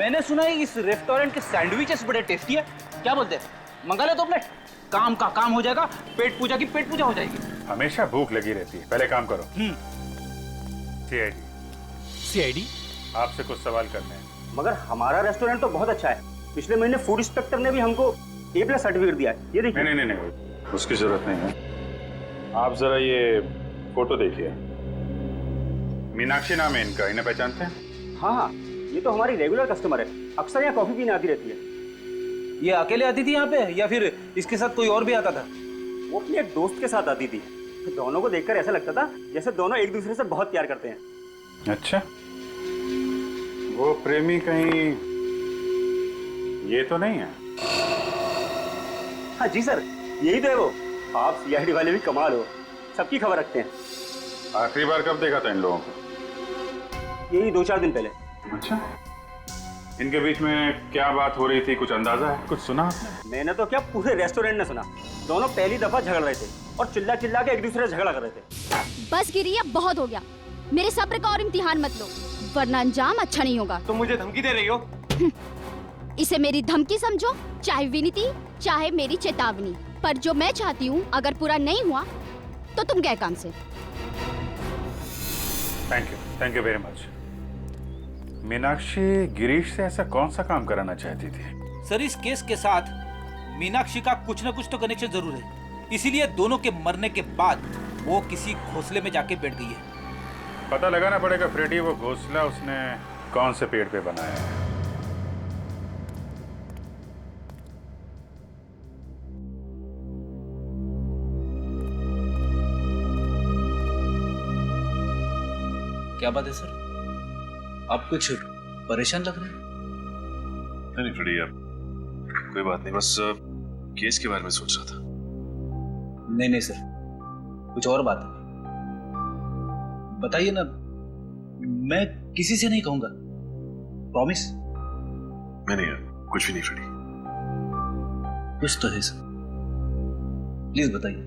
मैंने सुना है इस रेस्टोरेंट के सैंडविचेस बड़े टेस्टी है। क्या बोलते हैं, मंगा ले 2 प्लेट, काम का काम हो जाएगा, पेट पूजा की पेट पूजा हो जाएगी। हमेशा भूख लगी रहती है, पहले काम करो। सीआईडी आपसे कुछ सवाल करने हैं। मगर हमारा रेस्टोरेंट तो बहुत अच्छा है, पिछले महीने फूड इंस्पेक्टर ने भी हमको A+ सर्टिफिकेट दिया है। ये देखिए। नहीं, उसकी जरूरत नहीं है। आप जरा ये फोटो देखिए, मीनाक्षी नाम है इनका, इन्हें पहचानते हैं? हाँ, ये तो हमारी रेगुलर कस्टमर है, अक्सर यहाँ कॉफी पीने आती रहती है। ये अकेले आती थी यहाँ पे या फिर इसके साथ कोई और भी आता था? वो अपने एक दोस्त के साथ आती थी। दोनों को देखकर ऐसा लगता था जैसे दोनों एक दूसरे से बहुत प्यार करते हैं। अच्छा, वो प्रेमी कहीं ये तो नहीं है? हाँ जी सर, यही तो है वो। आप CID वाले भी कमाल हो, सबकी खबर रखते हैं। आखिरी बार कब देखा था इन लोगों को? यही 2-4 दिन पहले। अच्छा, इनके बीच में क्या बात हो रही थी, कुछ अंदाजा है, कुछ सुना आपने? मैंने तो क्या, पूरे रेस्टोरेंट ने सुना। दोनों पहली दफा झगड़ रहे थे और चिल्ला चिल्ला के एक दूसरे से झगड़ा कर रहे थे। बस गिरी, अब बहुत हो गया। मेरे सब्र का और इम्तिहान मत लो, वरना अंजाम अच्छा नहीं होगा। तुम मुझे धमकी दे रही हो? इसे मेरी धमकी समझो, चाहे विनती, चाहे मेरी चेतावनी। पर जो मैं चाहती हूँ अगर पूरा नहीं हुआ तो तुम गए काम से। Thank you very much. Meenakshi Girish से ऐसा कौन सा काम कराना चाहती थी? सर, इस केस के साथ मीनाक्षी का कुछ न कुछ तो कनेक्शन जरूर है, इसीलिए दोनों के मरने के बाद वो किसी घोंसले में जाके बैठ गई है। पता लगाना पड़ेगा फ्रेडी, वो घोंसला उसने कौन से पेड़ पे बनाया है। क्या बात है सर, आप कुछ परेशान लग रहे हैं? नहीं फ्रेडी यार, कोई बात नहीं, बस केस के बारे में सोच रहा था। नहीं सर, कुछ और बात है, बताइए ना। मैं किसी से नहीं कहूंगा, प्रॉमिस। नहीं यार, कुछ भी नहीं फ्रेडी। कुछ तो है सर, प्लीज बताइए।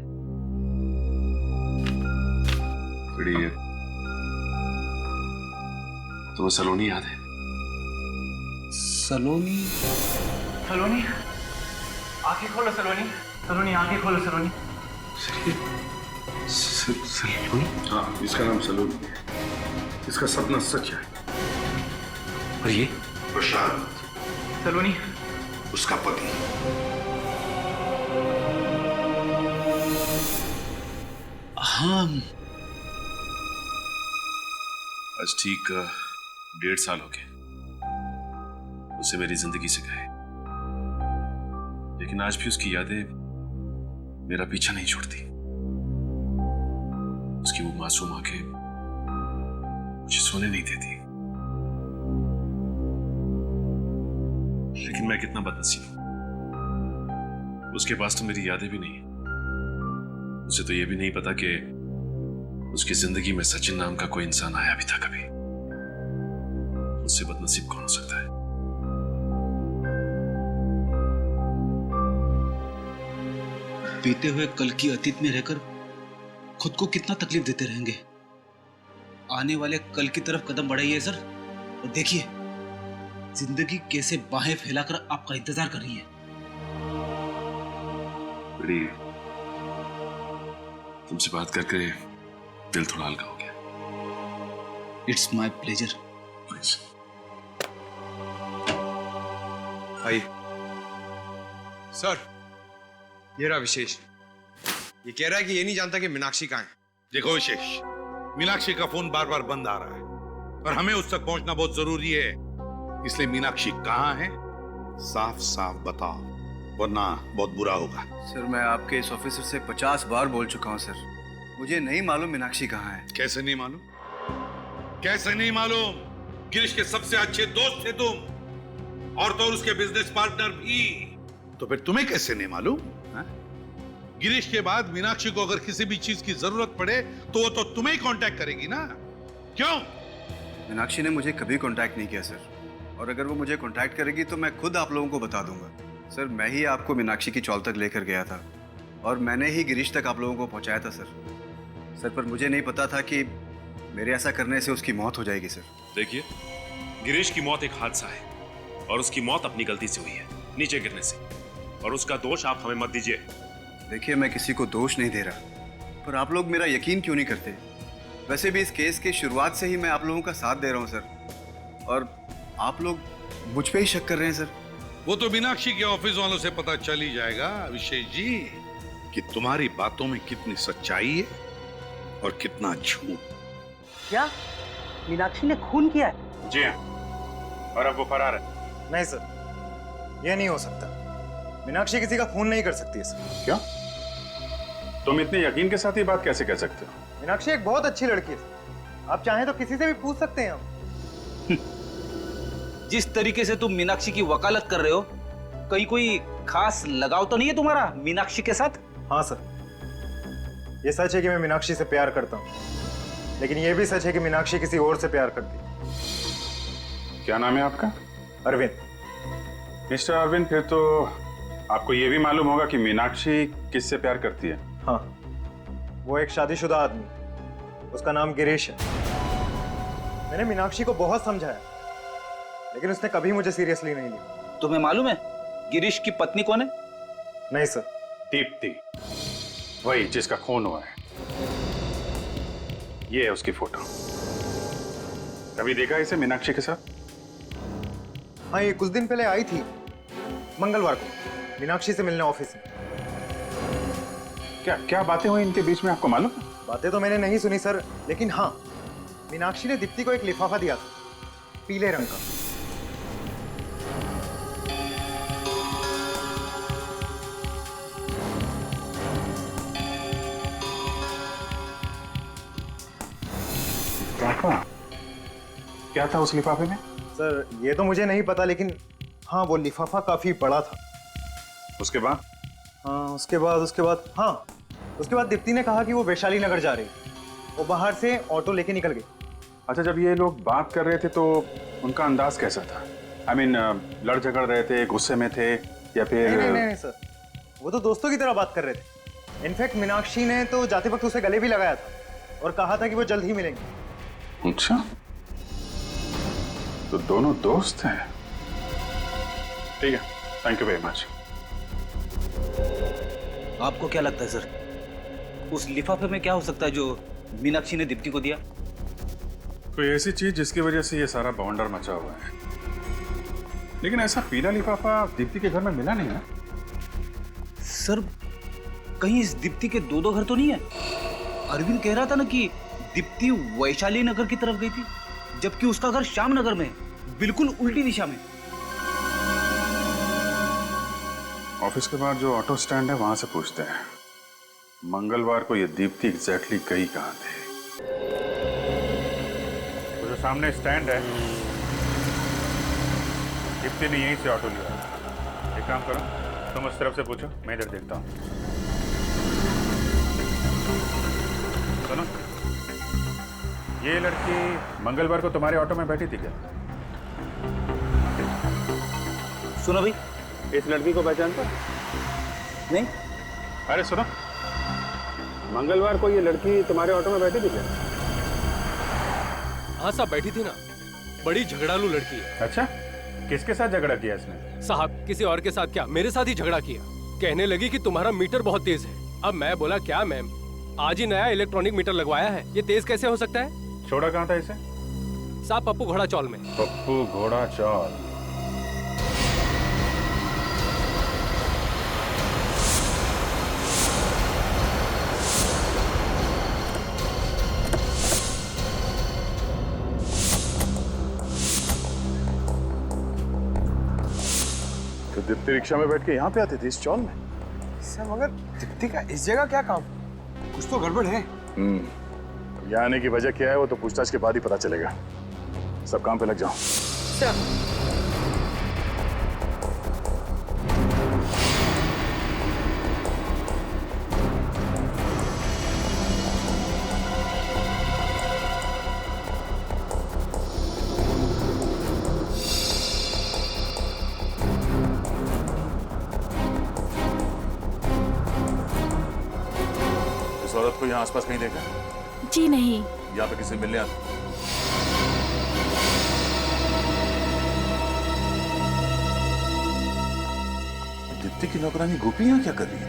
फ्रेडी, तुम्हें सलोनी याद है? सलोनी? सलोनी, आंखें खोलो सलोनी, सलोनी आंखें खोलो सलोनी। सलोनी? हाँ, इसका नाम सलोनी है। इसका सपना सच है। और ये? प्रशांत, सलोनी, उसका पति। हाँ, आज ठीक 1.5 साल हो गए उसे मेरी जिंदगी से गए, लेकिन आज भी उसकी यादें मेरा पीछा नहीं छोड़ती। उसकी वो मासूम आंखें मुझे सोने नहीं देती। लेकिन मैं कितना बदनसीब हूं, उसके पास तो मेरी यादें भी नहीं है। उसे तो ये भी नहीं पता कि उसकी जिंदगी में सचिन नाम का कोई इंसान आया भी था कभी। उससे बदनसीब कौन हो सकता है? बीते हुए कल की अतीत में रहकर खुद को कितना तकलीफ देते रहेंगे। आने वाले कल की तरफ कदम बढ़ाइए सर, और देखिए जिंदगी कैसे बाहें फैलाकर आपका इंतजार कर रही है। बड़ी, तुमसे बात करके दिल थोड़ा हल्का हो गया। It's my pleasure. आइए सर, ये रहा विशेष। ये कह रहा है कि ये नहीं जानता कि मीनाक्षी कहाँ है। देखो विशेष, मीनाक्षी का फोन बार बार बंद आ रहा है और हमें उस तक पहुंचना बहुत जरूरी है। इसलिए मीनाक्षी कहाँ है, साफ साफ बताओ, वरना बहुत बुरा होगा। सर, मैं आपके इस ऑफिसर से 50 बार बोल चुका हूँ सर, मुझे नहीं मालूम मीनाक्षी कहाँ है। कैसे नहीं मालूम? कैसे नहीं मालूम? गिरीश के सबसे अच्छे दोस्त थे तुम, और तो और उसके बिजनेस पार्टनर भी। तो फिर तुम्हें कैसे नहीं मालूम? गिरीश के बाद मीनाक्षी को अगर किसी भी चीज की जरूरत पड़े तो वो तो तुम्हें ही कांटेक्ट करेगी ना, क्यों? मीनाक्षी ने मुझे कभी कांटेक्ट नहीं किया सर, और अगर वो मुझे कांटेक्ट करेगी तो मैं खुद आप लोगों को बता दूंगा। सर, मैं ही आपको मीनाक्षी की चौल तक लेकर गया था और मैंने ही गिरीश तक आप लोगों को पहुंचाया था सर। पर मुझे नहीं पता था कि मेरे ऐसा करने से उसकी मौत हो जाएगी सर। देखिए, गिरीश की मौत एक हादसा है, और उसकी मौत अपनी गलती से हुई है, नीचे गिरने से। और उसका दोष आप हमें मत दीजिए। देखिए, मैं किसी को दोष नहीं दे रहा, पर आप लोग मेरा यकीन क्यों नहीं करते? वैसे भी इस केस की शुरुआत से ही मैं आप लोगों का साथ दे रहा हूं सर, और आप लोग मुझ पे ही शक कर रहे हैं सर। वो तो मीनाक्षी के ऑफिस वालों से पता चल ही जाएगा अभिषेक जी कि तुम्हारी बातों में कितनी सच्चाई है और कितना झूठ। क्या मीनाक्षी ने खून किया है? जी हाँ, और अब वो फरार है। नहीं सर, ये नहीं हो सकता। मीनाक्षी किसी का खून नहीं कर सकती है सर। क्यों? तुम इतने यकीन के साथ ये बात कैसे कह सकते हो? मीनाक्षी एक बहुत अच्छी लड़की है सर। आप चाहें तो किसी से भी पूछ सकते हैं हम। जिस तरीके से तुम मीनाक्षी की वकालत कर रहे हो, कहीं कोई खास लगाव तो नहीं है तुम्हारा मीनाक्षी के साथ? हाँ सर, ये सच है कि मैं मीनाक्षी से प्यार करता हूँ, लेकिन ये भी सच है कि मीनाक्षी किसी और से प्यार करती है। क्या नाम है आपका? अरविंद। मिस्टर अरविंद, फिर तो आपको ये भी मालूम होगा कि मीनाक्षी किससे प्यार करती है। हाँ, वो एक शादीशुदा आदमी, उसका नाम गिरीश है। मैंने मीनाक्षी को बहुत समझाया, लेकिन उसने कभी मुझे सीरियसली नहीं लिया। तुम्हें मालूम है गिरीश की पत्नी कौन है? नहीं सर। दीप्ति, वही जिसका खून हुआ है। ये है उसकी फोटो। कभी देखा इसे मीनाक्षी के साथ? हाँ, ये कुछ दिन पहले आई थी, मंगलवार को, मीनाक्षी से मिलने ऑफिस में। क्या क्या बातें हुई इनके बीच में, आपको मालूम है? बातें तो मैंने नहीं सुनी सर, लेकिन हाँ, मीनाक्षी ने दीप्ति को एक लिफाफा दिया था, पीले रंग का। क्या था उस लिफाफे में? सर, ये तो मुझे नहीं पता, लेकिन हाँ, वो लिफाफा काफी बड़ा था। उसके बाद? हाँ, उसके बाद दीप्ति ने कहा कि वो वैशाली नगर जा रही है। वो बाहर से ऑटो लेके निकल गई। अच्छा, जब ये लोग बात कर रहे थे तो उनका अंदाज कैसा था? I mean, लड़ झगड़ रहे थे, गुस्से में थे, या फिर? नहीं सर, वो तो दोस्तों की तरह बात कर रहे थे। इनफैक्ट मीनाक्षी ने तो जाते वक्त उसे गले भी लगाया था और कहा था कि वो जल्द ही मिलेंगे। अच्छा, तो दोनों दोस्त हैं। ठीक है, थैंक यू वेरी मच। आपको क्या लगता है सर, उस लिफाफे में क्या हो सकता है जो मीनाक्षी ने दीप्ति को दिया? कोई ऐसी चीज जिसकी वजह से ये सारा बवंडर मचा हुआ है। लेकिन ऐसा पीला लिफाफा दीप्ति के घर में मिला नहीं ना? सर, कहीं इस दीप्ति के दो घर तो नहीं है? अरविंद कह रहा था ना कि दीप्ति वैशाली नगर की तरफ गई थी, जबकि उसका घर श्याम नगर में, बिल्कुल उल्टी दिशा में। ऑफिस के बाद जो ऑटो स्टैंड है वहां से पूछते हैं। मंगलवार को ये दीप्ति एग्जैक्टली गई कहां थे? वो जो सामने स्टैंड है, दीप्ति ने यहीं से ऑटो लिया। एक काम करो, तुम उस तरफ से पूछो, मैं इधर देखता हूँ। सुनो, ये लड़की मंगलवार को तुम्हारे ऑटो में बैठी थी क्या? सुनो भाई, इस लड़की को पहचानता? नहीं। अरे सुनो, मंगलवार को ये लड़की तुम्हारे ऑटो में बैठी थी क्या? हाँ साहब, बैठी थी ना। बड़ी झगड़ालू लड़की है। अच्छा, किसके साथ झगड़ा किया इसने? साहब, किसी और के साथ क्या, मेरे साथ ही झगड़ा किया। कहने लगी कि तुम्हारा मीटर बहुत तेज है। अब मैं बोला, क्या मैम, आज ही नया इलेक्ट्रॉनिक मीटर लगवाया है, ये तेज कैसे हो सकता है? छोड़ा कहाँ था इसे? साहब, पप्पू घोड़ा चौल में। पप्पू घोड़ा चौल। तो दीप्ति रिक्शा में बैठ के यहाँ पे आती थी इस चौल में? सर, मगर दीप्ति का इस जगह क्या काम? कुछ तो गड़बड़ है। यहाँ आने की वजह क्या है वो तो पूछताछ के बाद ही पता चलेगा। सब काम पे लग जाओ। इस औरत को यहाँ आसपास कहीं देखा? जी नहीं। यहाँ पे किसी मिलने आते? दीप्ति की नौकरानी गोपी यहाँ क्या कर रही है?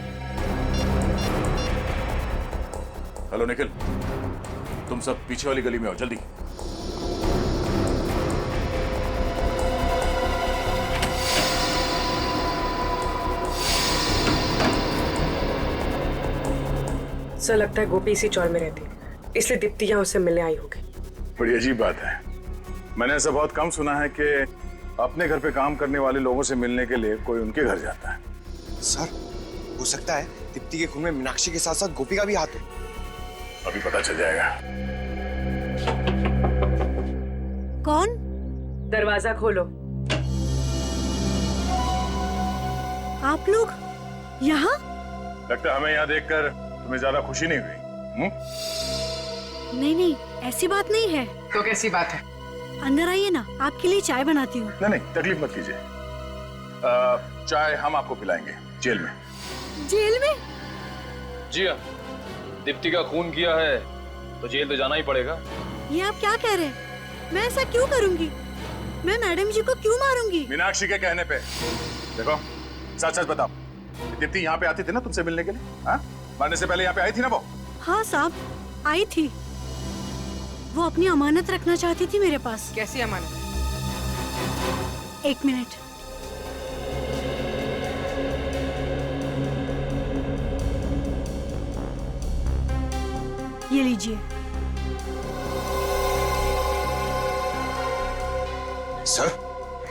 हेलो निखिल, तुम सब पीछे वाली गली में आओ जल्दी। सर लगता है गोपी इसी चौर में रहती है, इसलिए दीप्ति यहाँ उससे मिलने आई होगी। बड़ी अजीब बात है, मैंने ऐसा बहुत कम सुना है कि अपने घर पे काम करने वाले लोगों से मिलने के लिए कोई उनके घर जाता है। सर हो सकता है दीप्ति के खून में मीनाक्षी के साथ साथ गोपी का भी हाथ हो। अभी पता चल जाएगा। कौन? दरवाजा खोलो। आप लोग यहाँ? लगता है हमें यहाँ देखकर तुम्हें ज्यादा खुशी नहीं हुई। नहीं नहीं, ऐसी बात नहीं है। तो कैसी बात है? अंदर आइए ना, आपके लिए चाय बनाती हूँ। नहीं नहीं, तकलीफ मत कीजिए, चाय हम आपको पिलाएंगे जेल में। जेल में? जी हाँ, दीप्ति का खून किया है तो जेल तो जाना ही पड़ेगा। ये आप क्या कह रहे हैं? मैं ऐसा क्यों करूंगी? मैं मैडम जी को क्यों मारूंगी? मीनाक्षी के कहने पे। देखो सच सच बताओ, दीप्ति यहाँ पे आती थी ना तुमसे मिलने के लिए? हाँ, मरने से पहले यहाँ पे आई थी ना वो? हाँ साहब, आई थी। वो अपनी अमानत रखना चाहती थी मेरे पास। कैसी अमानत? 1 मिनट। ये लीजिए। सर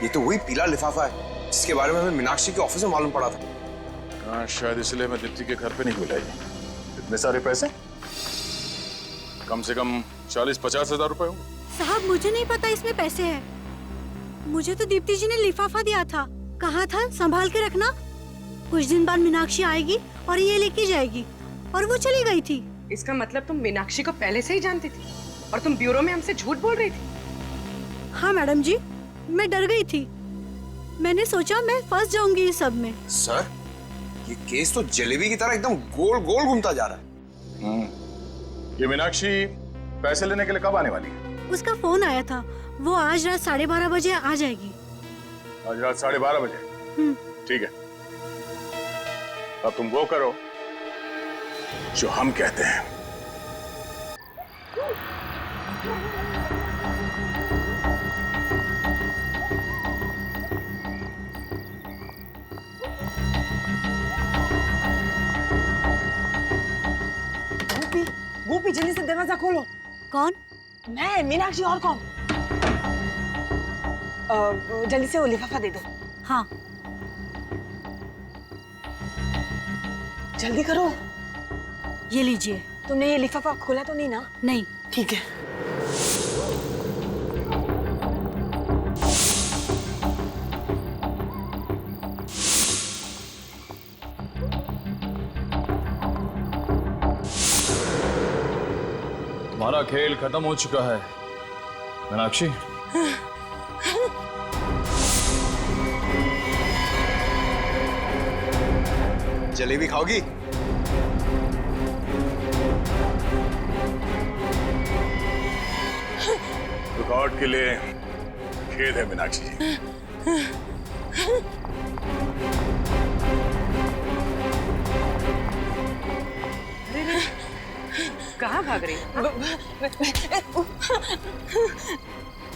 ये तो वही पीला लिफाफा है जिसके बारे में हमें मीनाक्षी के ऑफिस में मालूम पड़ा था। हाँ, शायद इसलिए मैं दीप्ति के घर पे नहीं मिलाई। इतने सारे पैसे, कम से कम 40-50 हजार रुपए होंगे। साहब मुझे नहीं पता इसमें पैसे हैं। मुझे तो दीप्ति जी ने लिफाफा दिया था, कहा था संभाल के रखना, कुछ दिन बाद मीनाक्षी आएगी और ये लेके जाएगी, और वो चली गई थी। इसका मतलब तुम मीनाक्षी को पहले से ही जानती थी और तुम ब्यूरो में हमसे झूठ बोल रही थी? हाँ मैडम जी, मैं डर गई थी। मैंने सोचा मैं फंस जाऊंगी इस सब में। सर ये केस तो जलेबी की तरह एकदम गोल गोल घूमता जा रहा है। ये मीनाक्षी पैसे लेने के लिए कब आने वाली है? उसका फोन आया था, वो आज रात 12:30 बजे आ जाएगी। आज रात 12:30 बजे? ठीक है, अब तुम वो करो जो हम कहते हैं। गोपी जल्दी से दरवाजा खोलो। कौन? मैं, मीनाक्षी, और कौन? जल्दी से वो लिफाफा दे दो। हाँ जल्दी करो। ये लीजिए। तुमने ये लिफाफा खोला तो नहीं ना? नहीं। ठीक है। तुम्हारा खेल खत्म हो चुका है मीनाक्षी। जलेबी खाओगी? रिकॉर्ड के लिए खेद है मीनाक्षी जी। कहाँ भाग रही हो?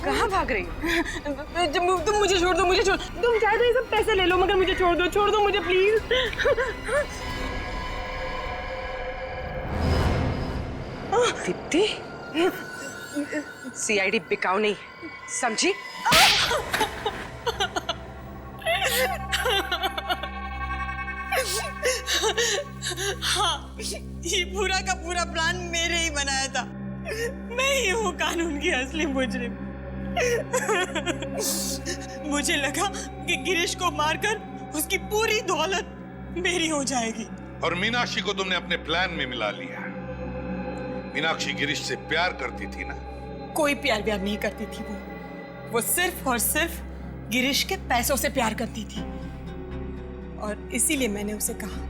कहाँ भाग रही हो? तुम मुझे छोड़ दो, मुझे छोड़। तुम चाहे तो ये सब पैसे ले लो, मगर मुझे छोड़ दो मुझे प्लीज। दीप्ति, सीआईडी बिकाऊ नहीं, समझी? हाँ, ये पूरा का पूरा प्लान मेरे ही बनाया था। मैं ही हूँ कानून की असली मुजरिम। मुझे लगा कि गिरीश को मारकर उसकी पूरी दौलत मेरी हो जाएगी। और मीनाक्षी को तुमने अपने प्लान में मिला लिया। मीनाक्षी गिरीश से प्यार करती थी ना? कोई प्यार नहीं करती थी वो सिर्फ और सिर्फ गिरीश के पैसों से प्यार करती थी। और इसीलिए मैंने उसे कहा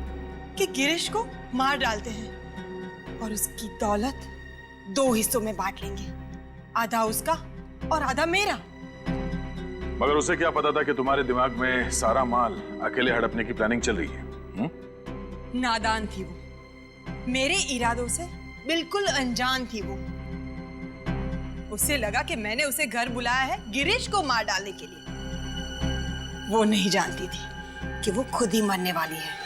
कि गिरीश को मार डालते हैं और उसकी दौलत 2 हिस्सों में बांट लेंगे, आधा उसका और आधा मेरा। मगर उसे क्या पता था कि तुम्हारे दिमाग में सारा माल अकेले हड़पने की प्लानिंग चल रही है? नादान थी वो, मेरे इरादों से बिल्कुल अनजान थी वो। उसे लगा कि मैंने उसे घर बुलाया है गिरीश को मार डालने के लिए। वो नहीं जानती थी कि वो खुद ही मरने वाली है।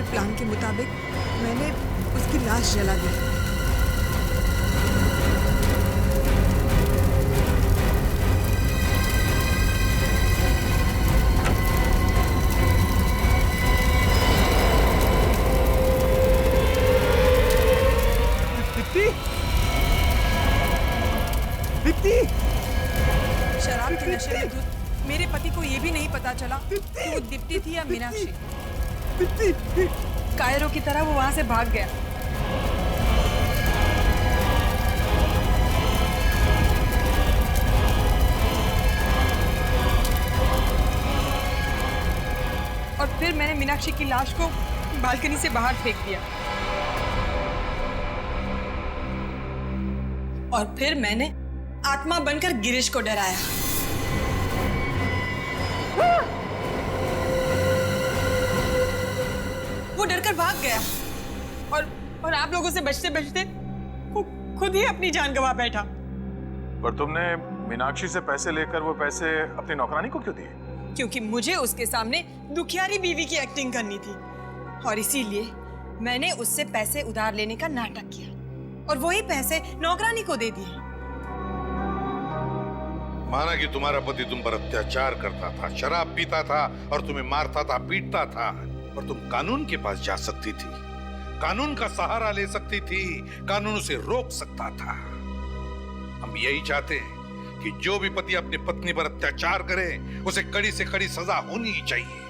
प्लान के मुताबिक मैंने उसकी लाश जला दी। दीप्ति, दीप्ति, शराब के नशे में धुत मेरे पति को ये भी नहीं पता चला कि वो दीप्ति थी या मीनाक्षी। कायरों की तरह वो वहां से भाग गया। और फिर मैंने मीनाक्षी की लाश को बालकनी से बाहर फेंक दिया। और फिर मैंने आत्मा बनकर गिरीश को डराया। वो डरकर भाग गया और आप लोगों से बचते बचते वो खुद ही अपनी जान गंवा बैठा। पर तुमने मीनाक्षी से पैसे लेकर वो पैसे अपनी नौकरानी को क्यों दिए? क्योंकि मुझे उसके सामने दुखियारी बीवी की एक्टिंग करनी थी और इसीलिए मैंने उससे पैसे उधार लेने का नाटक किया और वही पैसे नौकरानी को दे दिए। माना कि तुम्हारा पति तुम पर अत्याचार करता था, शराब पीता था और तुम्हें मारता था, पीटता था, और तुम कानून के पास जा सकती थी, कानून का सहारा ले सकती थी, कानून उसे रोक सकता था। हम यही चाहते हैं कि जो भी पति अपनी पत्नी पर अत्याचार करे उसे कड़ी से कड़ी सजा होनी ही चाहिए।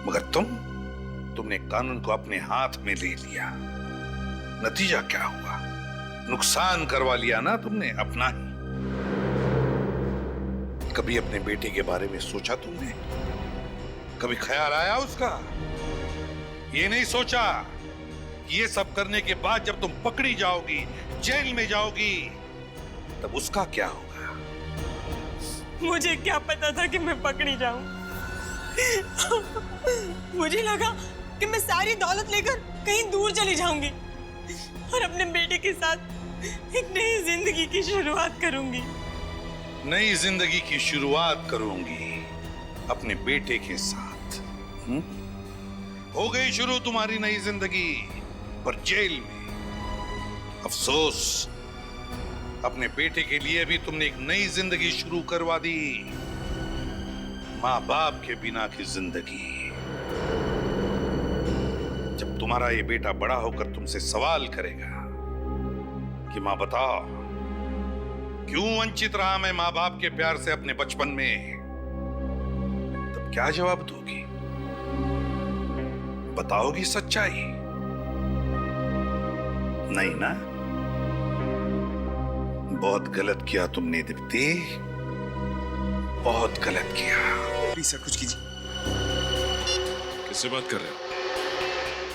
मगर तुमने कानून को अपने हाथ में ले लिया। नतीजा क्या हुआ? नुकसान करवा लिया ना तुमने अपना ही। कभी अपने बेटे के बारे में सोचा तुमने? कभी ख्याल आया उसका? ये नहीं सोचा ये सब करने के बाद जब तुम पकड़ी जाओगी, जेल में जाओगी, तब उसका क्या होगा? मुझे क्या पता था कि मैं पकड़ी जाऊं। मुझे लगा कि मैं सारी दौलत लेकर कहीं दूर चली जाऊंगी और अपने बेटे के साथ एक नई जिंदगी की शुरुआत करूंगी। नई जिंदगी की शुरुआत करूंगी अपने बेटे के साथ। हो गई शुरू तुम्हारी नई जिंदगी, पर जेल में। अफसोस, अपने बेटे के लिए भी तुमने एक नई जिंदगी शुरू करवा दी, माँ बाप के बिना की जिंदगी। जब तुम्हारा ये बेटा बड़ा होकर तुमसे सवाल करेगा कि माँ बताओ क्यों वंचित रहा मैं माँ बाप के प्यार से अपने बचपन में, तब क्या जवाब दोगी? बताओगी सच्चाई? नहीं ना? बहुत गलत किया तुमने दीप्ति, बहुत गलत किया। प्लीज सर कुछ कीजिए। किससे बात कर रहे हो?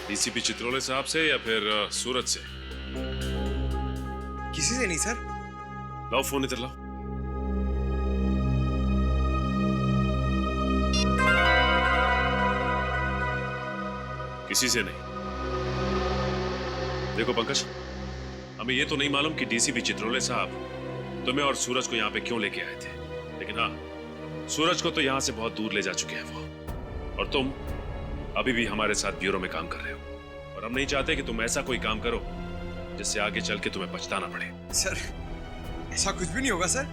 डीसीपी चित्रोले साहब से या फिर सूरज से? किसी से नहीं सर। लाओ फोन इधर लाओ। किसी से नहीं। देखो पंकज, हमें ये तो नहीं मालूम कि डीसीपी चित्रोले साहब तुम्हें और सूरज को यहाँ पे क्यों लेके आए थे, लेकिन हाँ, सूरज को तो यहाँ से बहुत दूर ले जा चुके हैं वो, और तुम अभी भी हमारे साथ ब्यूरो में काम कर रहे हो, और हम नहीं चाहते कि तुम ऐसा कोई काम करो जिससे आगे चल के तुम्हें पछताना पड़े। सर ऐसा कुछ भी नहीं होगा सर,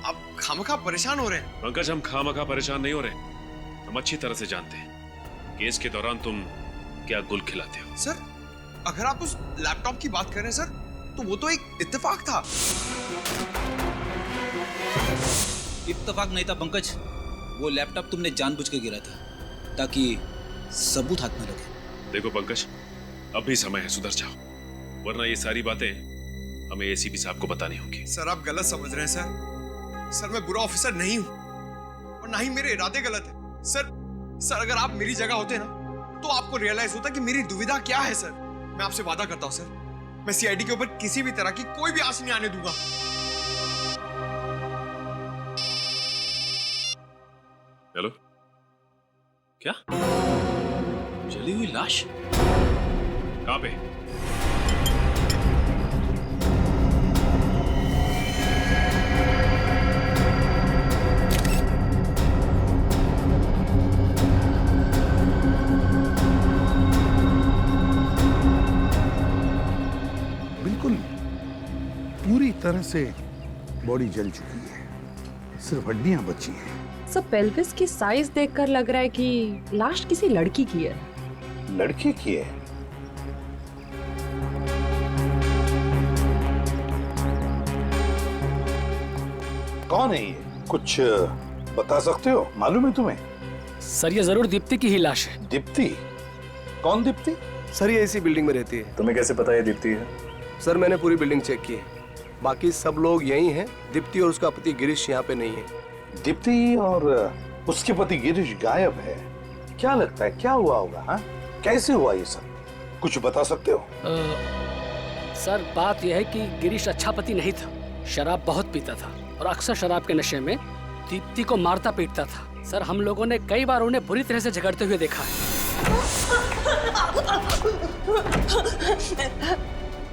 आप खामखा परेशान हो रहे हैं। पंकज, हम खामखा परेशान नहीं हो रहे, हम अच्छी तरह से जानते हैं केस के दौरान तुम क्या गुल खिलाते हो। सर अगर आप उस लैपटॉप की बात कर रहे हैं सर, तो वो तो एक इत्तेफाक था। इत्तेफाक नहीं था पंकज, वो लैपटॉप तुमने जानबूझ के गिरा था ताकि सबूत हाथ में लगे। देखो पंकज, अब भी समय है, सुधर जाओ, वरना ये सारी बातें हमें एसीपी साहब को बतानी होंगी। सर आप गलत समझ रहे हैं सर। सर मैं बुरा ऑफिसर नहीं हूं और ना ही मेरे इरादे गलत है। सर अगर आप मेरी जगह होते ना तो आपको रियलाइज होता कि मेरी दुविधा क्या है। सर मैं आपसे वादा करता हूं सर, मैं सीआईडी के ऊपर किसी भी तरह की कोई भी आस नहीं आने दूंगा। हेलो, क्या जली हुई लाश? कहां पे? बिल्कुल पूरी तरह से बॉडी जल चुकी है, सिर्फ हड्डियां बची हैं। सब पेल्विस की साइज देखकर लग रहा है कि लाश किसी लड़की की है। लड़के की है? कौन है ये, कुछ बता सकते हो? मालूम है तुम्हें? सर ये जरूर दीप्ति की ही लाश है। दीप्ति? कौन दीप्ति? सर ये इसी बिल्डिंग में रहती है। तुम्हें कैसे पता ये दीप्ति है? सर मैंने पूरी बिल्डिंग चेक की है, बाकी सब लोग यही हैं। दीप्ति और उसका पति गिरीश यहाँ पे नहीं है। दीप्ति और उसके पति गिरीश गायब है, क्या लगता है क्या हुआ होगा? हाँ, कैसे हुआ ये सब, कुछ बता सकते हो? सर बात यह है कि गिरीश अच्छा पति नहीं था, शराब बहुत पीता था और अक्सर शराब के नशे में दीप्ति को मारता पीटता था। सर हम लोगों ने कई बार उन्हें बुरी तरह से झगड़ते हुए देखा है।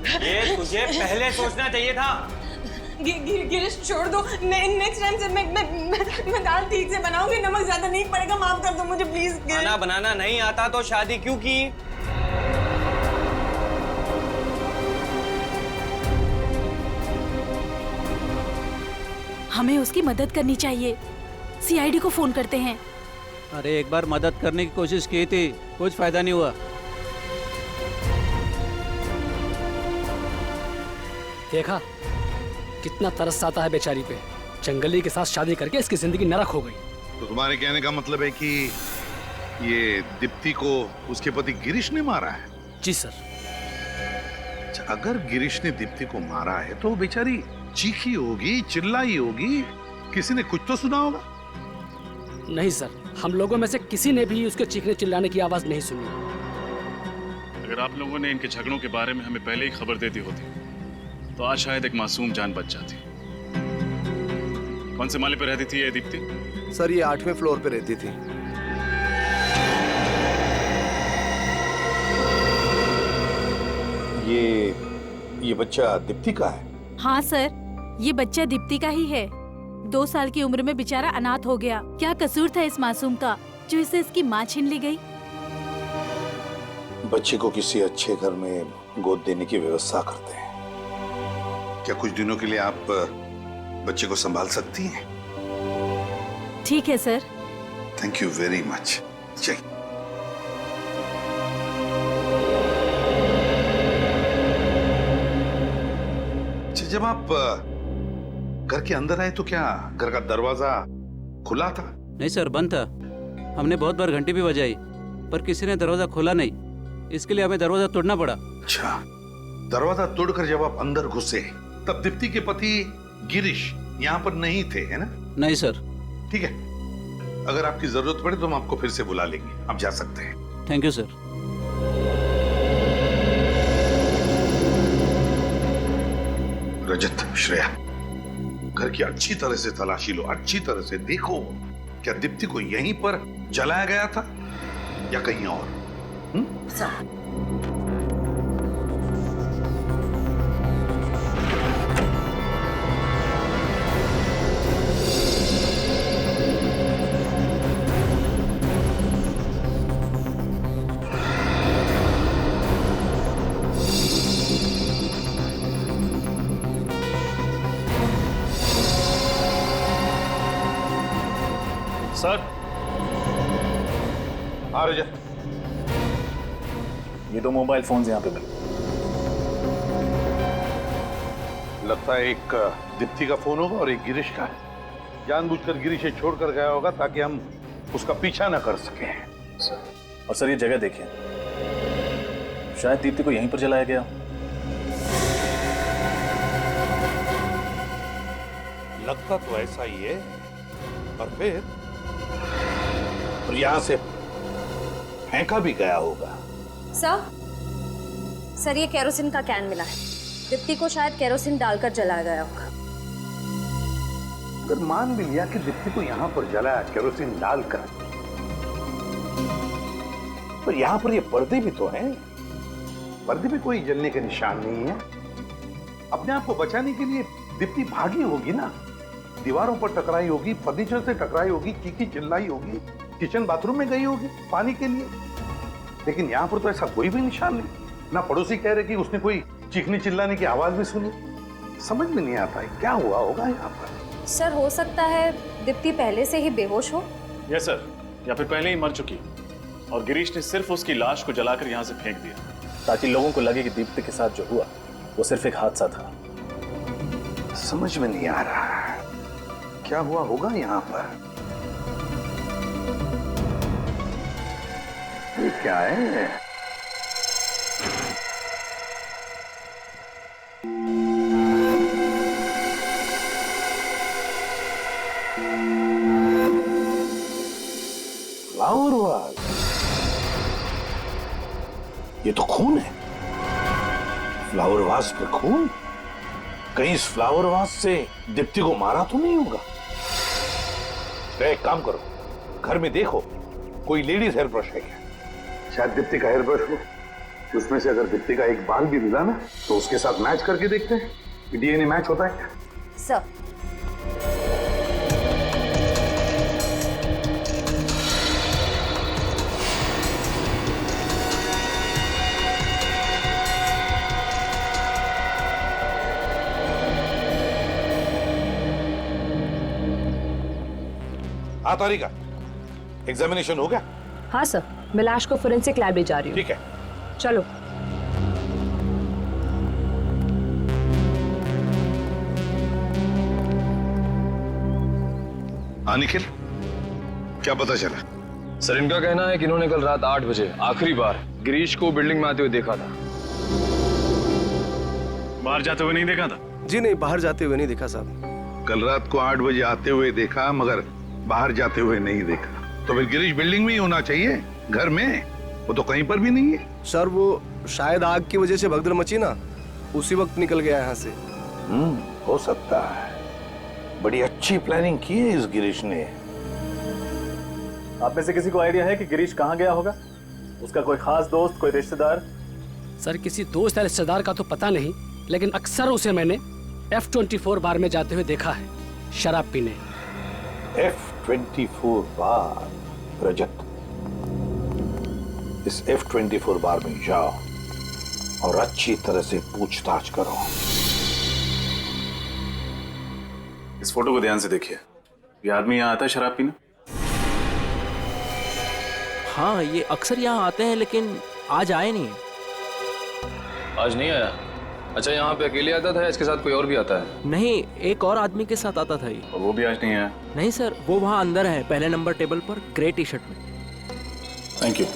ये तुझे पहले सोचना चाहिए था। गिरीश छोड़ दो, नेक्स्ट टाइम से मैं दाल ठीक से बनाऊंगी, नमक ज्यादा नहीं पड़ेगा, माफ कर दो मुझे प्लीज। खाना बनाना नहीं आता तो शादी क्यों की? हमें उसकी मदद करनी चाहिए, सीआईडी को फोन करते हैं। अरे एक बार मदद करने की कोशिश की थी, कुछ फायदा नहीं हुआ। देखा कितना तरस आता है बेचारी पे, जंगली के साथ शादी करके इसकी जिंदगी नरक हो गई। तो तुम्हारे कहने का मतलब है कि ये दीप्ति को उसके पति गिरीश ने मारा है? जी सर। अच्छा, अगर गिरीश ने दीप्ति को मारा है तो बेचारी चीखी होगी, चिल्लाई होगी, किसी ने कुछ तो सुना होगा। नहीं सर, हम लोगों में से किसी ने भी उसके चीखने चिल्लाने की आवाज नहीं सुनी। अगर आप लोगों ने इनके झगड़ों के बारे में हमें पहले ही खबर दे दी होती तो आज शायद एक मासूम जान बच जाती। कौन से माले पे रहती थी ये दीप्ति? सर ये 8वें फ्लोर पे रहती थी। ये बच्चा दीप्ति का है? हाँ सर, ये बच्चा दीप्ति का ही है। 2 साल की उम्र में बेचारा अनाथ हो गया। क्या कसूर था इस मासूम का जो इसे इसकी माँ छीन ली गई? बच्चे को किसी अच्छे घर में गोद देने की व्यवस्था करते हैं। क्या कुछ दिनों के लिए आप बच्चे को संभाल सकती हैं? ठीक है sir. Thank you very much. जय। जब आप घर के अंदर आए तो क्या घर का दरवाजा खुला था? नहीं सर, बंद था। हमने बहुत बार घंटी भी बजाई पर किसी ने दरवाजा खोला नहीं, इसके लिए हमें दरवाजा तोड़ना पड़ा। अच्छा, दरवाजा तोड़कर जब आप अंदर घुसे तब दीप्ति के पति गिरीश यहाँ पर नहीं थे, है ना? नहीं सर। ठीक है, अगर आपकी जरूरत पड़े तो हम आपको फिर से बुला लेंगे, आप जा सकते हैं। Thank you sir. Rajat, Shreya, घर की अच्छी तरह से तलाशी लो, अच्छी तरह से देखो क्या दीप्ति को यहीं पर जलाया गया था या कहीं और। सर, हाँ रजत, ये 2 मोबाइल फोन्स यहाँ पे मिले। लगता है एक दीप्ति का फोन होगा और एक गिरीश का है। जानबूझकर गिरीश से छोड़कर गया होगा ताकि हम उसका पीछा न कर सकें। सर, और सर ये जगह देखिए, शायद दीप्ति को यहीं पर जलाया गया। लगता तो ऐसा ही है, और फिर यहां से फेंका भी गया होगा। सर ये केरोसिन का कैन मिला है। दीप्ति को शायद केरोसिन डालकर जलाया गया होगा। अगर मान भी लिया कि दीप्ति को यहां पर जलाया केरोसिन डालकर, पर यहां पर ये पर्दे भी तो हैं। पर्दे पे कोई जलने के निशान नहीं है। अपने आप को बचाने के लिए दीप्ति भागी होगी ना, दीवारों पर टकराई होगी, फर्नीचर से टकराई होगी, चीखी चिल्लाई होगी, किचन बाथरूम में गई होगी पानी के लिए। लेकिन यहाँ पर तो ऐसा कोई भी निशान नहीं। ना पड़ोसी कह रहे कि उसने कोई चीखने चिल्लाने की आवाज भी सुनी। समझ में नहीं आता है क्या हुआ होगा यहाँ पर। सर हो सकता है दीप्ति पहले से ही बेहोश हो। यस सर, या फिर पहले ही मर चुकी और गिरीश ने सिर्फ उसकी लाश को जलाकर यहाँ से फेंक दिया ताकि लोगों को लगे कि दीप्ति के साथ जो हुआ वो सिर्फ एक हादसा था। समझ में नहीं आ रहा क्या हुआ होगा यहाँ पर। ये क्या है? फ्लावर वाज, ये तो खून है। फ्लावर वाज पे खून? कहीं इस फ्लावर वाज से दीप्ति को मारा तो नहीं होगा? एक काम करो, घर में देखो कोई लेडीज हेयर ब्रश है क्या? शायद दीप्ति का हेयर ब्रश हो। उसमें से अगर दीप्ति का एक बाल भी मिला ना तो उसके साथ मैच करके देखते हैं कि डीएनए मैच होता है क्या। सर हाँ तारिका, एग्जामिनेशन हो गया? हाँ सर, मैं लाश को फोरेंसिक लैब ले जा रही हूँ। ठीक है, चलो। हाँ निखिल, क्या पता चला? सर इनका कहना है कि इन्होंने कल रात 8 बजे आखिरी बार गिरीश को बिल्डिंग में आते हुए देखा था। बाहर जाते हुए नहीं देखा था? जी नहीं, बाहर जाते हुए नहीं देखा साहब। कल रात को 8 बजे आते हुए देखा मगर बाहर जाते हुए नहीं देखा। तो फिर गिरीश बिल्डिंग में ही होना चाहिए, घर में। वो तो कहीं पर भी नहीं है। सर वो शायद आग की वजह से भगदड़ मची ना, उसी वक्त निकल गया यहाँ से। हो सकता है। बड़ी अच्छी प्लानिंग की है इस गिरीश ने। आप में से किसी को आइडिया है कि गिरीश कहाँ गया होगा? उसका कोई खास दोस्त, कोई रिश्तेदार? सर किसी दोस्त या रिश्तेदार का तो पता नहीं, लेकिन अक्सर उसे मैंने F24 बार में जाते हुए देखा है, शराब पीने। F24 बार? रजत, इस F24 बार में जाओ और अच्छी तरह से पूछताछ करो। इस फोटो को ध्यान से देखिए। ये आदमी यहाँ आता है शराब पीने? हाँ, ये अक्सर यहाँ आते हैं लेकिन आज आए नहीं। आज नहीं आया? अच्छा, यहाँ पे अकेले आता था या इसके साथ कोई और भी आता है? नहीं, एक और आदमी के साथ आता था ये। और वो भी आज नहीं आया? नहीं सर, वो वहाँ अंदर है, पहले नंबर टेबल पर, ग्रे टी शर्ट में। Thank you.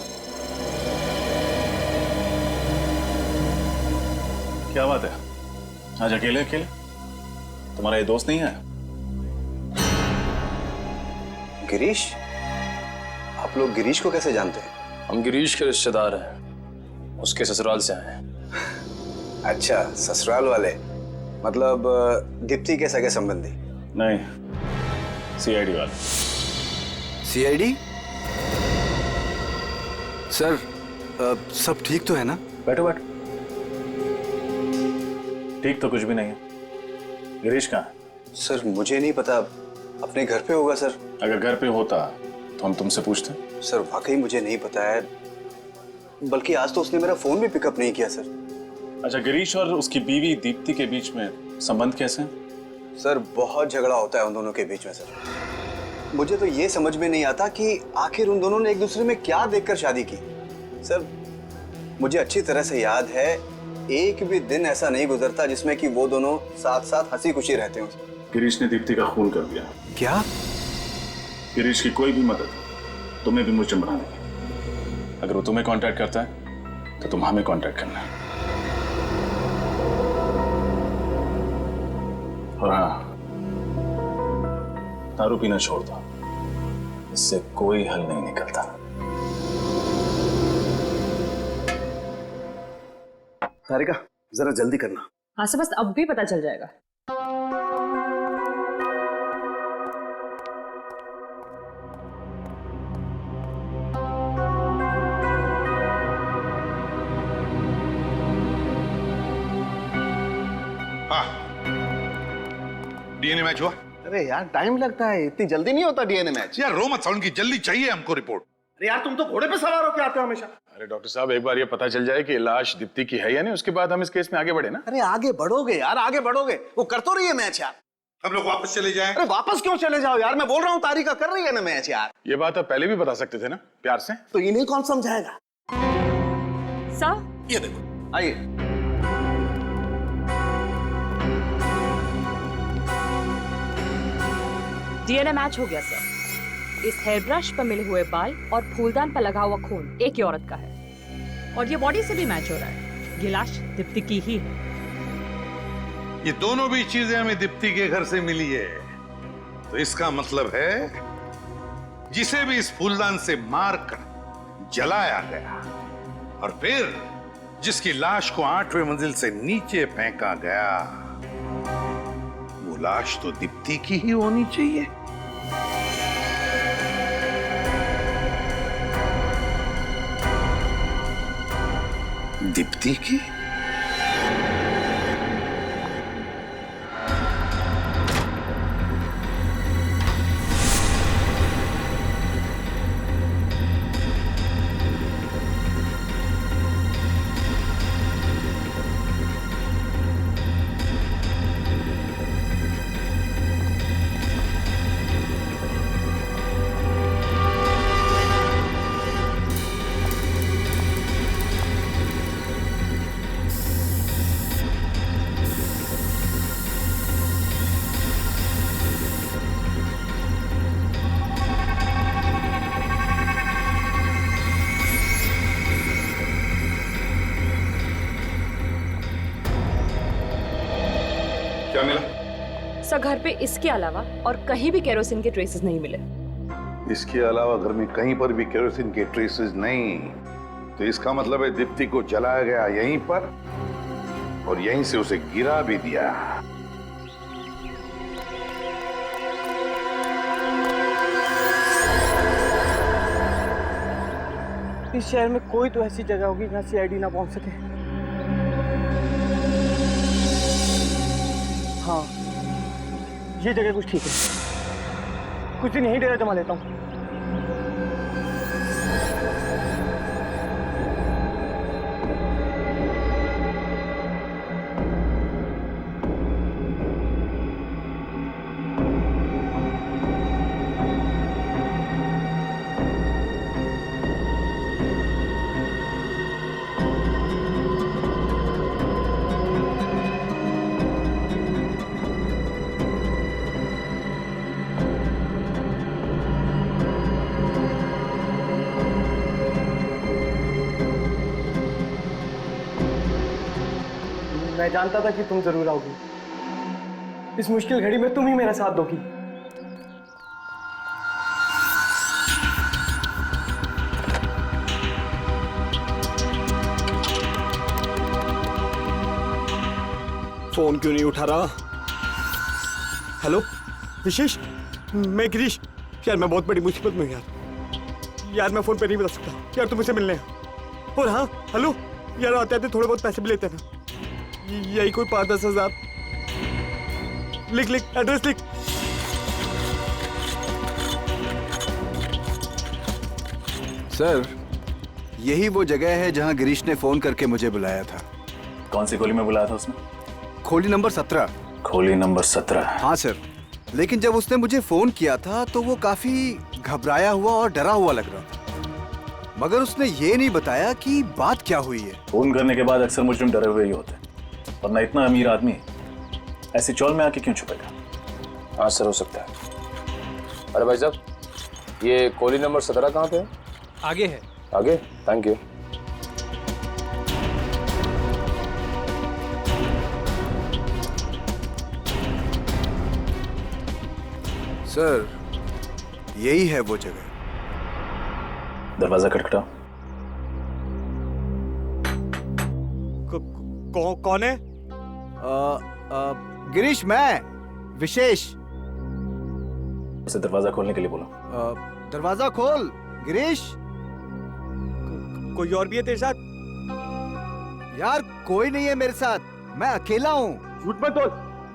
क्या बात है, आज अकेले अकेले? तुम्हारा ये दोस्त नहीं है? गिरीश? आप लोग गिरीश को कैसे जानते हैं? हम गिरीश के रिश्तेदार हैं, उसके ससुराल से आए हैं। अच्छा, ससुराल वाले। मतलब दीप्ति के सगे संबंधी? नहीं, सीआईडी वाले। सीआईडी? सर सब ठीक तो है ना? बैठो बैठो। ठीक तो कुछ भी नहीं है। गिरीश कहाँ है? सर मुझे नहीं पता, अपने घर पे होगा सर। अगर घर पे होता तो हम तुमसे पूछते। सर वाकई मुझे नहीं पता है, बल्कि आज तो उसने मेरा फोन भी पिकअप नहीं किया सर। अच्छा, गिरीश और उसकी बीवी दीप्ति के बीच में संबंध कैसे हैं? सर बहुत झगड़ा होता है उन दोनों के बीच में सर। मुझे तो ये समझ में नहीं आता कि आखिर उन दोनों ने एक दूसरे में क्या देखकर शादी की। सर मुझे अच्छी तरह से याद है, एक भी दिन ऐसा नहीं गुजरता जिसमें कि वो दोनों साथ साथ हंसी खुशी रहते हो। गिरीश ने दीप्ति का खून कर दिया। क्या? गिरीश की कोई भी मदद तुम्हें भी मुझे बना देगी। अगर वो तुम्हें कांटेक्ट करता है तो तुम हमें कांटेक्ट करना है। और हाँ, दारू पीना छोड़ दो, इससे कोई हल नहीं निकलता। सारिका जरा जल्दी करना। हाँ से बस अब भी पता चल जाएगा। डीएनए मैच हुआ? अरे यार टाइम लगता है, इतनी जल्दी नहीं होता डीएनए मैच। यार रो मत साउंड की, जल्दी चाहिए हमको रिपोर्ट। अरे यार तुम तो घोड़े पे सवार होके आते हो हमेशा। अरे डॉक्टर साहब, एक बार ये पता चल जाए कि लाश दीप्ति की है या नहीं, उसके बाद हम इस केस में आगे बढ़े ना। अरे आगे बढ़ोगे यार, आगे बढ़ोगे। वो कर तो रही है मैच यार। हम लोग वापस चले जाएं। अरे वापस क्यों चले जाओ यार, मैं बोल रहा हूँ तारिका कर रही है ना मैच यार। ये बात आप पहले भी बता सकते थे ना, प्यार से। तो इन्हें कौन समझाएगा? सर ये देखो, आइए। डीएनए मैच हो गया सर। इस हेयर ब्रश पर मिले हुए बाल और फूलदान पर लगा हुआ खून एक ही औरत का है, और ये बॉडी से भी मैच हो रहा है। ये लाश दीप्ति की ही है। ये दोनों भी चीजें हमें दीप्ति के घर से मिली है, तो इसका मतलब है जिसे भी इस फूलदान से मारकर जलाया गया और फिर जिसकी लाश को 8वें मंजिल से नीचे फेंका गया, वो लाश तो दीप्ति की ही होनी चाहिए। दीप्ति की? क्या मिला? सर घर पे इसके अलावा और कहीं भी केरोसिन के ट्रेसेस नहीं मिले। इसके अलावा घर में कहीं पर भी केरोसिन के ट्रेसेस नहीं, तो इसका मतलब है दीप्ति को जलाया गया यहीं पर और यहीं से उसे गिरा भी दिया। इस शहर में कोई तो ऐसी जगह होगी जहाँ सीआईडी ना पहुंच सके। हाँ, ये जगह कुछ ठीक है। कुछ दिन यहीं डेरा जमा लेता हूँ। मैं जानता था कि तुम जरूर आओगी। इस मुश्किल घड़ी में तुम ही मेरा साथ दोगी। फोन क्यों नहीं उठा रहा? हेलो विशेष, मैं गिरीश। यार मैं बहुत बड़ी मुसीबत में हूँ यार। यार मैं फोन पे नहीं बता सकता यार, तुम मुझसे मिलने हैं। और हाँ हेलो यार, आते आते थोड़े बहुत पैसे भी लेते हैं ना, यही कोई 5-10 हज़ार। लिख एड्रेस लिख। सर यही वो जगह है जहां गिरीश ने फोन करके मुझे बुलाया था। कौन सी गोली में बुलाया था उसने? खोली नंबर 17। खोली नंबर 17? हाँ सर, लेकिन जब उसने मुझे फोन किया था तो वो काफी घबराया हुआ और डरा हुआ लग रहा था, मगर उसने ये नहीं बताया कि बात क्या हुई है। फोन करने के बाद अक्सर मुजरिम डरे हुए ही होते हैं, वरना इतना अमीर आदमी ऐसी चौल में आके क्यों छुपेगा? हाँ सर, हो सकता है। अरे भाई साहब, ये कोली नंबर 17 कहाँ पे है? आगे है। आगे? Thank you. सर यही है वो जगह। दरवाजा खटखटाओ। कौन है? गिरीश, मैं विशेष। उसे दरवाजा खोलने के लिए बोलो। दरवाजा खोल गिरीश। कोई और भी है तेरे साथ? यार कोई नहीं है मेरे साथ, मैं अकेला हूँ। झूठ मत बोल।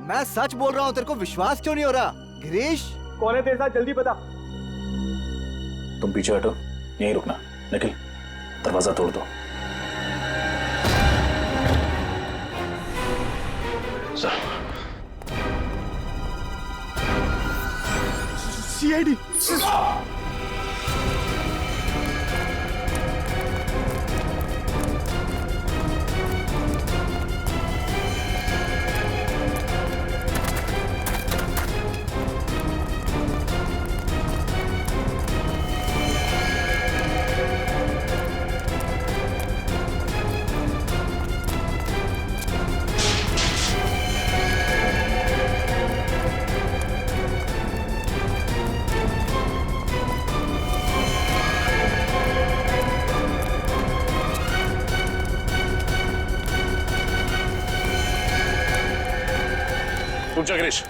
मैं सच बोल रहा हूँ, तेरे को विश्वास क्यों नहीं हो रहा? गिरीश कौन है तेरे साथ, जल्दी बता। तुम पीछे हटो, यहीं रुकना। निखिल, दरवाजा तोड़ दो। सीआईडी। रुक जा गिरीश।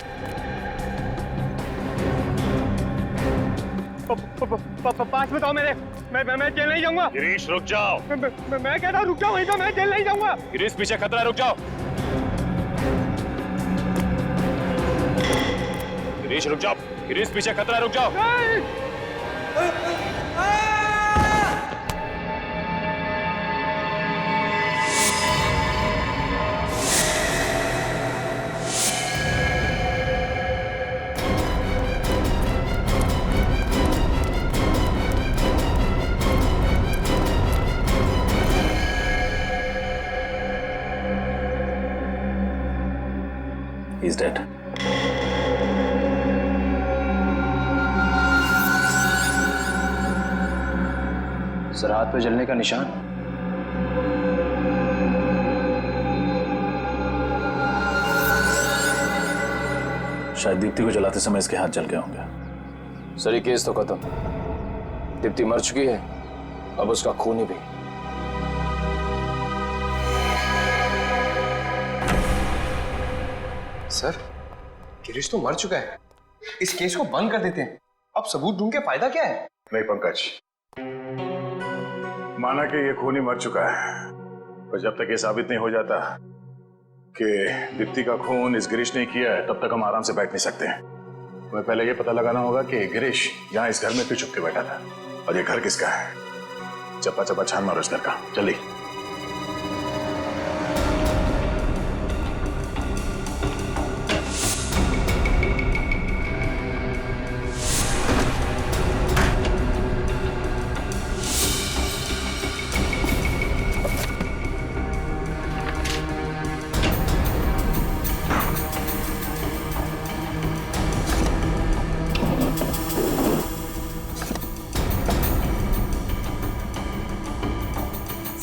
पास बताओ मेरे, मैं जेल नहीं जाऊंगा। गिरीश रुक जाओ। मैं कह रहा हूँ रुक जाओ, वहीं पे, मैं जेल नहीं जाऊंगा। गिरीश पीछे खतरा है, रुक जाओ। गिरीश रुक जाओ। गिरीश पीछे खतरा है, रुक जाओ। He's dead. सर हाथ पे जलने का निशान। शायद दीप्ति को जलाते समय इसके हाथ जल गए होंगे। सर ये केस तो खत्म, दीप्ति मर चुकी है, अब उसका खून भी। सर गिरीश तो मर चुका है, इस केस को बंद कर देते हैं। अब सबूत ढूंढ के फायदा क्या है? नहीं पंकज, माना कि ये खूनी मर चुका है, पर जब तक ये साबित नहीं हो जाता कि दीप्ति का खून इस गिरीश ने किया है, तब तक हम आराम से बैठ नहीं सकते। हमें पहले ये पता लगाना होगा कि गिरीश यहाँ इस घर में क्यों छुप के बैठा था, और ये घर किसका है। चप्पा चप्पा छान मारो इस घर का, जल्दी।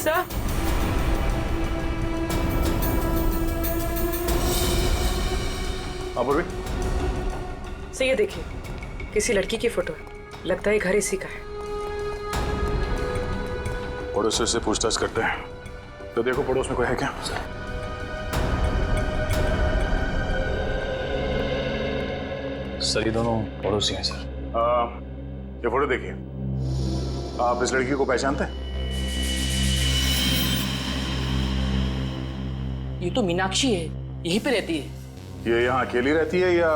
सर अपूर्वी, सर ये देखिए, किसी लड़की की फोटो है, लगता है घर इसी का है। पड़ोसी से पूछताछ करते हैं, तो देखो पड़ोस में कोई है क्या। सर ये दोनों पड़ोसी हैं सर। ये फोटो देखिए, आप इस लड़की को पहचानते हैं? ये तो मीनाक्षी है, यहीं पे रहती है। ये यहाँ अकेली रहती है या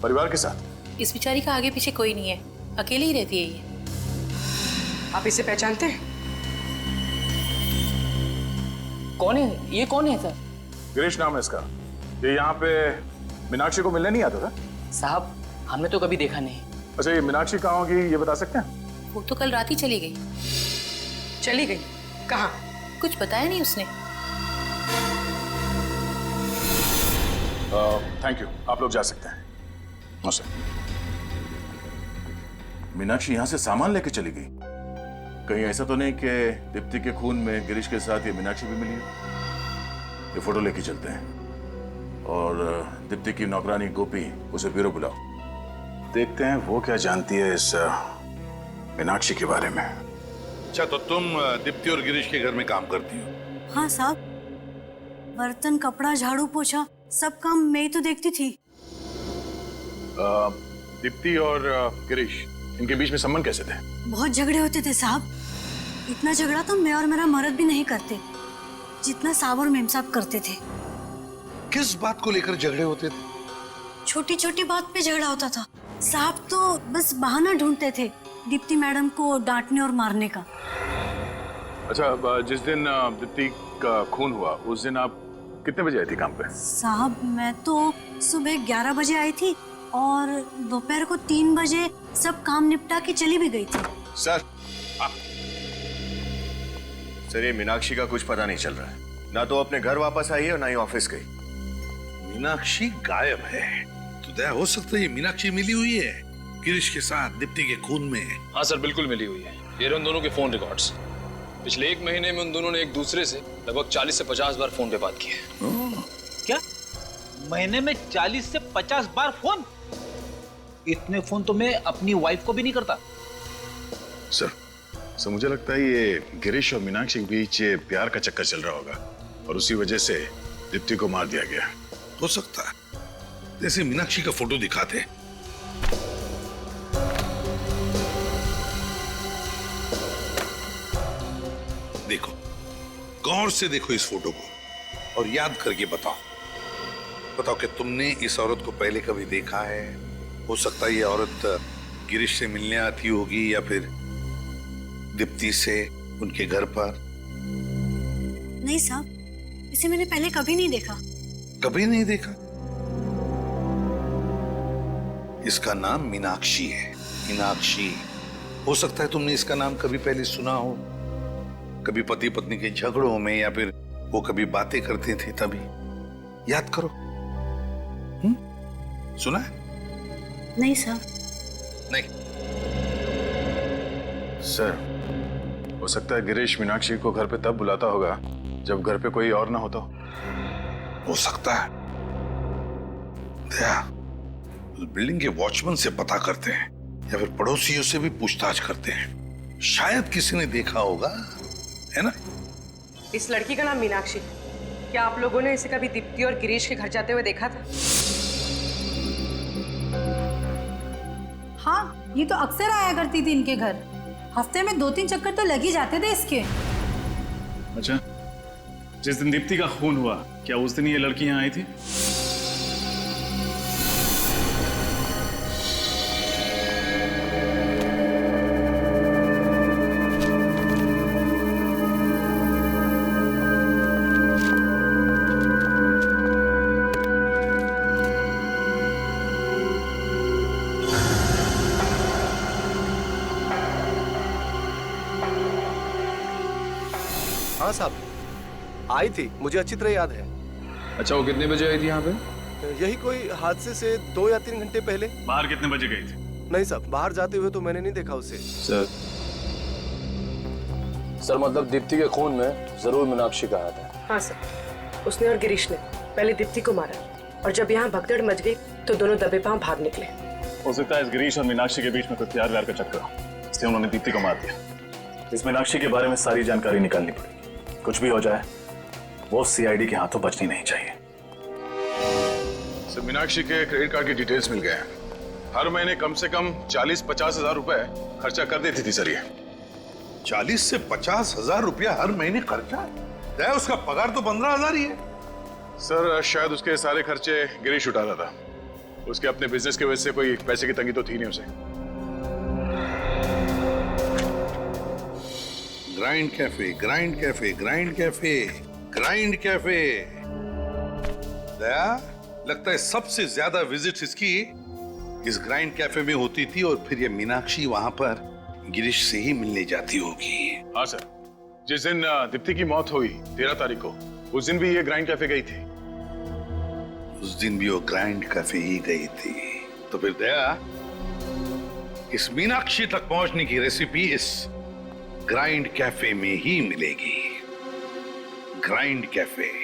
परिवार के साथ? इस बेचारी का आगे पीछे कोई नहीं है, अकेली ही रहती है ये। आप इसे पहचानते हैं? कौन है ये? कौन है सर? गिरीश नाम है इसका। ये यहाँ पे मीनाक्षी को मिलने नहीं आता था? साहब हमने तो कभी देखा नहीं। अच्छा, ये मीनाक्षी कहाँ होगी ये बता सकते हैं? वो तो कल रात ही चली गई। चली गई? कहाँ? कुछ बताया नहीं उसने। थैंक यू, आप लोग जा सकते हैं। नमस्ते। मीनाक्षी यहाँ से सामान लेके चली गई? कहीं ऐसा तो नहीं कि दीप्ति के खून में गिरीश के साथ ये मीनाक्षी भी मिली है? ये फोटो लेके चलते हैं और दीप्ति की नौकरानी गोपी उसे ब्यूरो बुलाओ। देखते हैं वो क्या जानती है इस मीनाक्षी के बारे में। अच्छा, तो तुम दीप्ति और गिरीश के घर में काम करती हो? हाँ साहब, बर्तन, कपड़ा, झाड़ू, पोछा सब काम मैं ही तो देखती थी। दीप्ति और गिरीश, इनके बीच में संबंध कैसे थे? बहुत झगड़े होते थे साहब। इतना झगड़ा तो मैं और मेरा मर्द भी नहीं करते जितना साहब और मेम साहब करते थे। किस बात को लेकर झगड़े होते थे? छोटी छोटी बात पे झगड़ा होता था। साहब तो बस बहाना ढूंढते थे दीप्ति मैडम को डांटने और मारने का। अच्छा, जिस दिन दीप्ति का खून हुआ उस दिन आप कितने बजे आई थी काम पे? साहब मैं तो सुबह 11 बजे आई थी और दोपहर को 3 बजे सब काम निपटा के चली भी गई थी। सर, सर ये मीनाक्षी का कुछ पता नहीं चल रहा है। ना तो अपने घर वापस आई है और ना ही ऑफिस गई। मीनाक्षी गायब है तो दया हो सकता है ये मीनाक्षी मिली हुई है गिरीश के साथ दीप्ति के खून में। हाँ सर, बिल्कुल मिली हुई है। ये रहे उन दोनों के फोन रिकॉर्ड्स। पिछले 1 महीने में उन दोनों ने एक दूसरे से लगभग 40 से 50 बार फोन पे बात की है। क्या? महीने में 40 से 50 बार फोन? इतने फोन तो मैं अपनी वाइफ को भी नहीं करता। सर मुझे लगता है ये गिरीश और मीनाक्षी के बीच ये प्यार का चक्कर चल रहा होगा और उसी वजह से दीप्ति को मार दिया गया। हो सकता है, जैसे मीनाक्षी का फोटो दिखाते। देखो, गौर से देखो इस फोटो को और याद करके बताओ कि तुमने इस औरत को पहले कभी देखा है? हो सकता है ये औरत गिरीश से मिलने आती होगी या फिर दीप्ति से उनके घर पर। नहीं साहब, इसे मैंने पहले कभी नहीं देखा। कभी नहीं देखा? इसका नाम मीनाक्षी है। मीनाक्षी, हो सकता है तुमने इसका नाम कभी पहले सुना हो, कभी पति पत्नी के झगड़ों में या फिर वो कभी बातें करते थे तभी। याद करो। सुना है? नहीं साहब। नहीं। सर हो सकता है गिरीश मीनाक्षी को घर पे तब बुलाता होगा जब घर पे कोई और ना होता हो सकता है। दया, उस बिल्डिंग के वॉचमैन से पता करते हैं या फिर पड़ोसियों से भी पूछताछ करते हैं। शायद किसी ने देखा होगा, है ना? इस लड़की का नाम मीनाक्षी। क्या आप लोगों ने इसे कभी दीप्ति और गिरीश के घर जाते हुए देखा था? हाँ, ये तो अक्सर आया करती थी इनके घर। हफ्ते में 2-3 चक्कर तो लग ही जाते थे इसके। अच्छा, जिस दिन दीप्ति का खून हुआ क्या उस दिन ये लड़की यहाँ आई थी? हाँ साहब, आई थी, मुझे अच्छी तरह याद है। अच्छा, वो कितने बजे आई थी यहाँ पे? यही कोई हादसे से 2 या 3 घंटे पहले। बाहर कितने बजे गई थी? नहीं साहब, बाहर जाते हुए तो मैंने नहीं देखा उसे। सर मतलब दीप्ति के खून में जरूर मीनाक्षी का हाथ है। हाँ सर, उसने और गिरीश ने पहले दीप्ति को मारा और जब यहाँ भगदड़ मच गई तो दोनों दबे पांव भाग निकले। हो सकता है इस गिरीश और मीनाक्षी के बीच में कोई प्यार व्यार का चक्कर हो, इसलिए उन्होंने दीप्ति को मार दिया। इस मीनाक्षी के बारे में सारी जानकारी निकालनी पड़ेगी। कुछ भी हो जाए वो सीआईडी के हाथों बचनी नहीं चाहिए। सर मीनाक्षी के क्रेडिट कार्ड की डिटेल्स मिल गए हैं हर महीने कम से कम 40-50 हजार रुपए खर्चा कर देती थी सर ये। 40 से 50 हजार रुपया हर महीने खर्चा है? उसका पगार तो 15,000 ही है। सर शायद उसके सारे खर्चे गिरीश उठाता था। उसके अपने बिजनेस की वजह से कोई पैसे की तंगी तो थी नहीं उसे। Grind cafe, grind cafe, grind cafe, grind cafe. Daya, लगता है सबसे ज्यादा विजिट्स इसकी इस ग्राइंड कैफे में होती थी और फिर ये मीनाक्षी वहां पर गिरीश से ही मिलने जाती होगी। हाँ सर, जिस दिन दीप्ति की मौत हुई 13 तारीख को, उस दिन भी ये ग्राइंड कैफे गई थी। उस दिन भी वो ग्राइंड कैफे ही गई थी। तो फिर दया, इस मीनाक्षी तक पहुंचने की रेसिपी इस ग्राइंड कैफे में ही मिलेगी। Grind cafe.